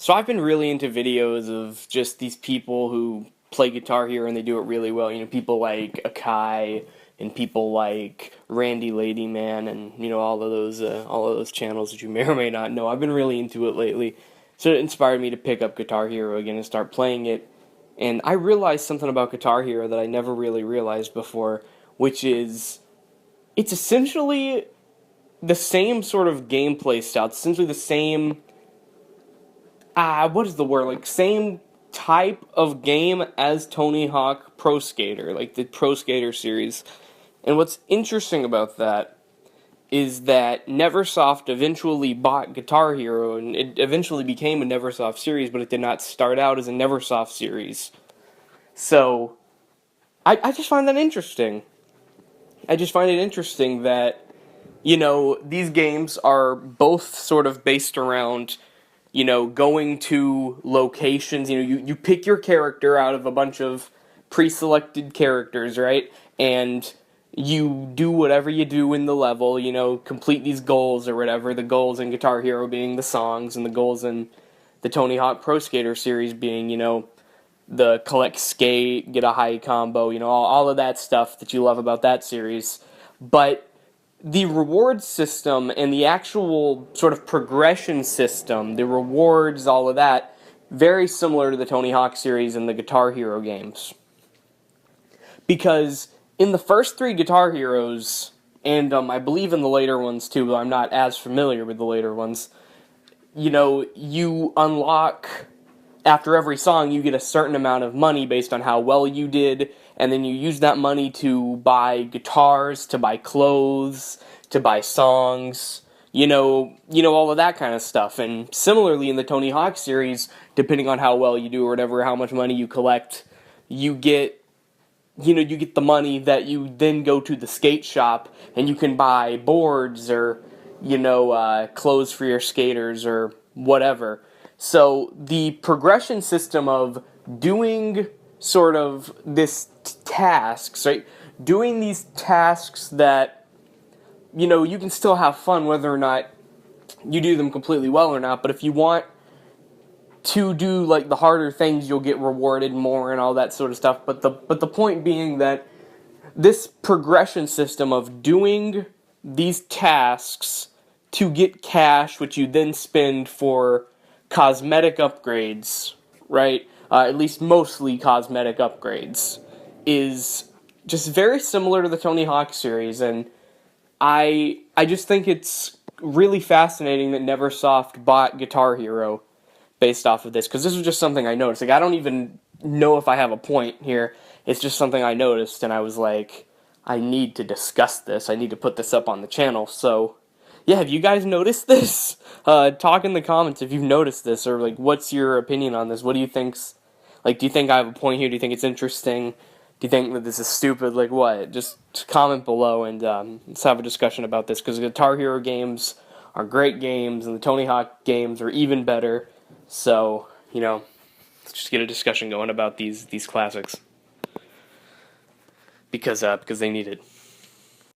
So I've been really into videos of just these people who play Guitar Hero and they do it really well. People like Akai and people like Randy Ladyman and all of those channels that you may or may not know. I've been really into it lately, so it inspired me to pick up Guitar Hero again and start playing it. And I realized something about Guitar Hero that I never really realized before, which is it's essentially the same sort of gameplay style. It's essentially the same what is the word? Like, same type of game as Tony Hawk Pro Skater, like the Pro Skater series. And what's interesting about that is that Neversoft eventually bought Guitar Hero, and it eventually became a Neversoft series, but it did not start out as a Neversoft series. So, I just find that interesting. I just find it interesting that, these games are both sort of based around going to locations. You pick your character out of a bunch of pre-selected characters, right? And you do whatever you do in the level, complete these goals or whatever. The goals in Guitar Hero being the songs, and the goals in the Tony Hawk Pro Skater series being, the collect skate, get a high combo, all of that stuff that you love about that series. But the reward system and the actual sort of progression system, the rewards, all of that, very similar to the Tony Hawk series and the Guitar Hero games. Because in the first three Guitar Heroes, and I believe in the later ones too, but I'm not as familiar with the later ones, you unlock, after every song, you get a certain amount of money based on how well you did, and then you use that money to buy guitars, to buy clothes, to buy songs, all of that kind of stuff. And similarly in the Tony Hawk series, depending on how well you do or whatever, how much money you collect, you get, you get the money that you then go to the skate shop, and you can buy boards or, clothes for your skaters or whatever. So the progression system of doing sort of this tasks, right? Doing these tasks that, you can still have fun whether or not you do them completely well or not, but if you want to do like the harder things, you'll get rewarded more and all that sort of stuff. But the point being that this progression system of doing these tasks to get cash, which you then spend for cosmetic upgrades, right? At least mostly cosmetic upgrades, is just very similar to the Tony Hawk series, and I just think it's really fascinating that Neversoft bought Guitar Hero based off of this, because this was just something I noticed. Like, I don't even know if I have a point here. It's just something I noticed, and I was like, I need to discuss this. I need to put this up on the channel. So, yeah, have you guys noticed this? Talk in the comments if you've noticed this, or, like, what's your opinion on this? What do you think's, like, do you think I have a point here? Do you think it's interesting? Do you think that this is stupid? Like, what? Just comment below, and let's have a discussion about this, because Guitar Hero games are great games, and the Tony Hawk games are even better. So, let's just get a discussion going about these classics, because they need it.